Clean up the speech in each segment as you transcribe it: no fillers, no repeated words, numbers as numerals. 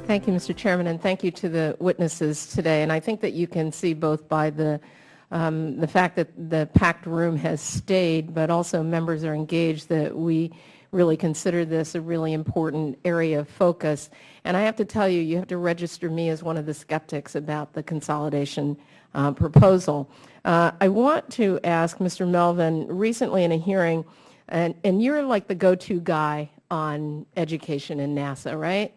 Thank you, Mr. Chairman, and thank you to the witnesses today. And I think that you can see both by the fact that the packed room has stayed, but also members are engaged, that we really consider this a really important area of focus. And I have to tell you, you have to register me as one of the skeptics about the consolidation proposal. I want to ask Mr. Melvin, recently in a hearing, and you're like the go-to guy on education in NASA, right?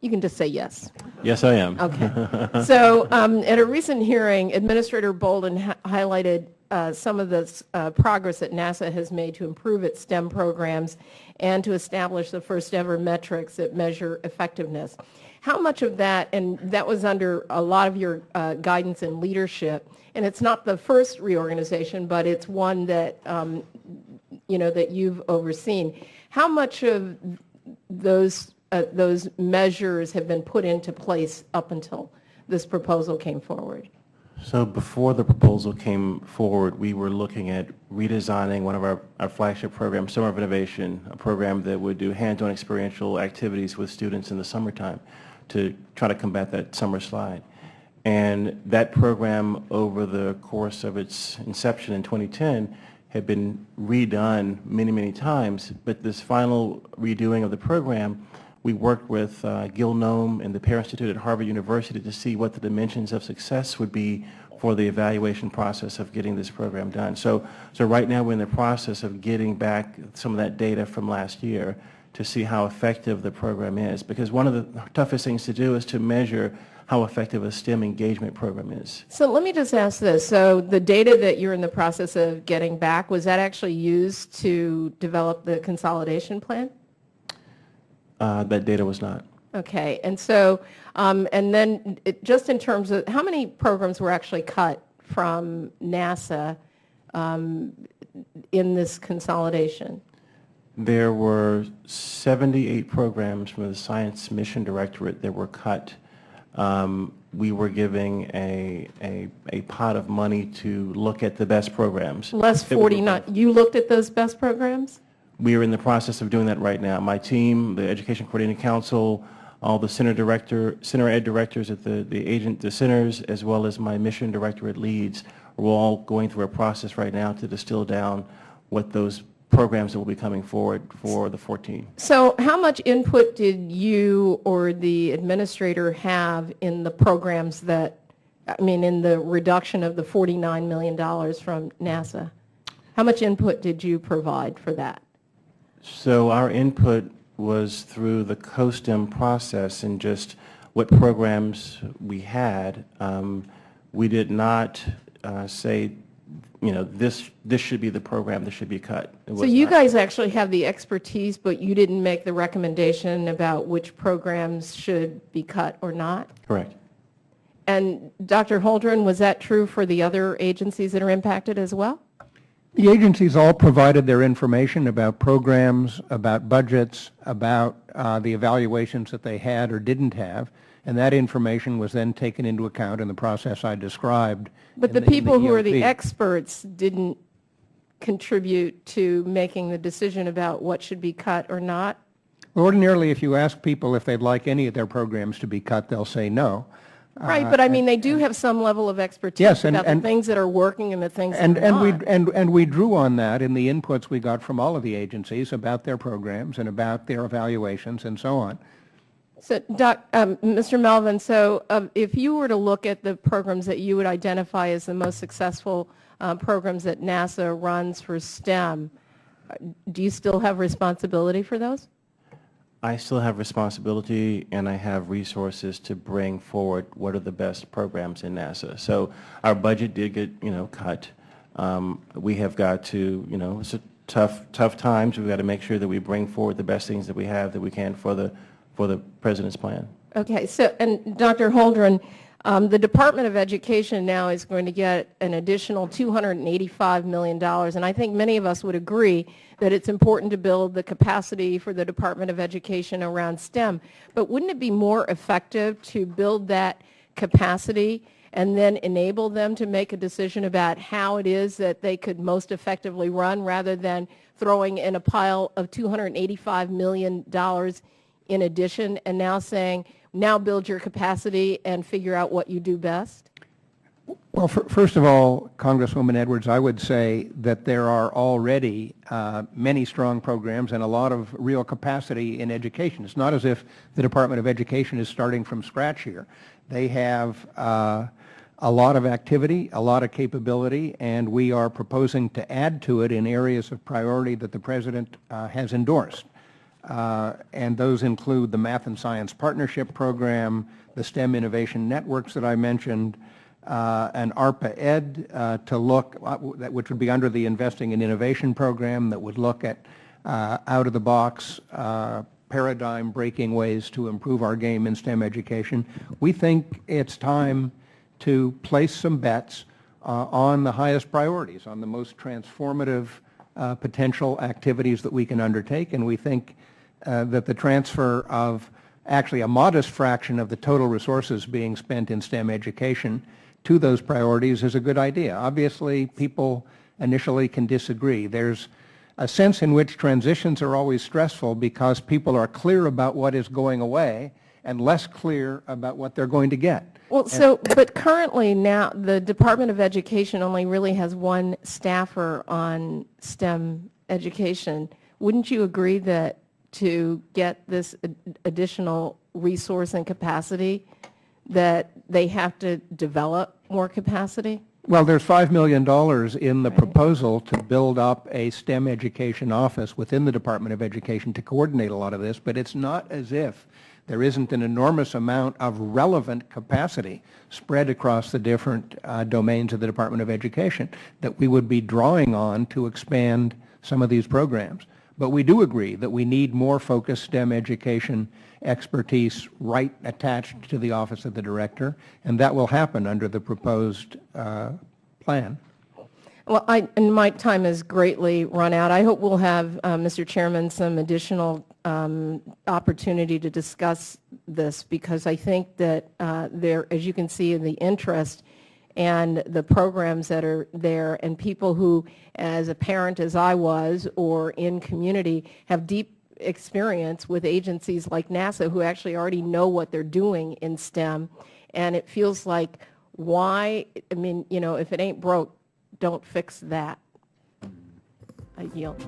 You can just say yes. Yes, I am. Okay. So at a recent hearing, Administrator Bolden highlighted some of the progress that NASA has made to improve its STEM programs and to establish the first ever metrics that measure effectiveness. How much of that, and that was under a lot of your guidance and leadership, and it's not the first reorganization, but it's one that, that you've overseen. How much of those measures have been put into place up until this proposal came forward? So before the proposal came forward, we were looking at redesigning one of our flagship programs, Summer of Innovation, a program that would do hands-on experiential activities with students in the summertime to try to combat that summer slide. And that program, over the course of its inception in 2010, had been redone many, many times. But this final redoing of the program, we worked with Gil Noem and the Pear Institute at Harvard University to see what the dimensions of success would be for the evaluation process of getting this program done. So right now we're in the process of getting back some of that data from last year to see how effective the program is. Because one of the toughest things to do is to measure how effective a STEM engagement program is. So let me just ask this. So the data that you're in the process of getting back, was that actually used to develop the consolidation plan? That data was not. Okay, and so, and then just in terms of how many programs were actually cut from NASA in this consolidation? There were 78 programs from the Science Mission Directorate that were cut. We were giving a pot of money to look at the best programs. Less 49. You looked at those best programs? We are in the process of doing that right now. My team, the Education Coordinating Council, all the center ed directors at the centers, as well as my mission directorate leads, we're all going through a process right now to distill down what those programs that will be coming forward for the 14. So how much input did you or the administrator have in the programs that, in the reduction of the $49 million from NASA? How much input did you provide for that? So our input was through the COSTEM process and just what programs we had. We did not say, this should be the program, this should be cut. So you guys actually have the expertise, but you didn't make the recommendation about which programs should be cut or not? Correct. And Dr. Holdren, was that true for the other agencies that are impacted as well? The agencies all provided their information about programs, about budgets, about the evaluations that they had or didn't have, and that information was then taken into account in the process I described. But the people who are the experts didn't contribute to making the decision about what should be cut or not? Ordinarily, if you ask people if they'd like any of their programs to be cut, they'll say no. Right, but they do have some level of expertise, yes, about the things that are working and the things that are not. And we drew on that in the inputs we got from all of the agencies about their programs and about their evaluations and so on. So, Mr. Melvin, so if you were to look at the programs that you would identify as the most successful programs that NASA runs for STEM, do you still have responsibility for those? I still have responsibility, and I have resources to bring forward what are the best programs in NASA. So our budget did get, cut. We have got to, it's a tough times. We've got to make sure that we bring forward the best things that we have that we can for the President's plan. Okay. So, and Dr. Holdren, the Department of Education now is going to get an additional $285 million, and I think many of us would agree that it's important to build the capacity for the Department of Education around STEM. But wouldn't it be more effective to build that capacity and then enable them to make a decision about how it is that they could most effectively run, rather than throwing in a pile of $285 million in addition, and now saying, now build your capacity and figure out what you do best? Well, first of all, Congresswoman Edwards, I would say that there are already many strong programs and a lot of real capacity in education. It's not as if the Department of Education is starting from scratch here. They have a lot of activity, a lot of capability, and we are proposing to add to it in areas of priority that the President has endorsed. And those include the Math and Science Partnership Program, the STEM Innovation Networks that I mentioned, an ARPA Ed to look, which would be under the Investing in Innovation program, that would look at out-of-the-box, paradigm-breaking ways to improve our game in STEM education. We think it's time to place some bets on the highest priorities, on the most transformative potential activities that we can undertake, and we think that the transfer of actually a modest fraction of the total resources being spent in STEM education to those priorities is a good idea. Obviously, people initially can disagree. There's a sense in which transitions are always stressful because people are clear about what is going away and less clear about what they're going to get. Well, but currently now the Department of Education only really has one staffer on STEM education. Wouldn't you agree that to get this additional resource and capacity, that they have to develop more capacity? Well, there's $5 million in the proposal to build up a STEM education office within the Department of Education to coordinate a lot of this, but it's not as if there isn't an enormous amount of relevant capacity spread across the different domains of the Department of Education that we would be drawing on to expand some of these programs. But we do agree that we need more focused STEM education expertise right attached to the Office of the Director, and that will happen under the proposed plan. Well, and my time has greatly run out. I hope we'll have, Mr. Chairman, some additional opportunity to discuss this, because I think that there, as you can see in the interest and the programs that are there, and people who, as a parent as I was, or in community, have deep experience with agencies like NASA who actually already know what they're doing in STEM. And it feels like, why, I mean, you know, if it ain't broke, don't fix that. I yield.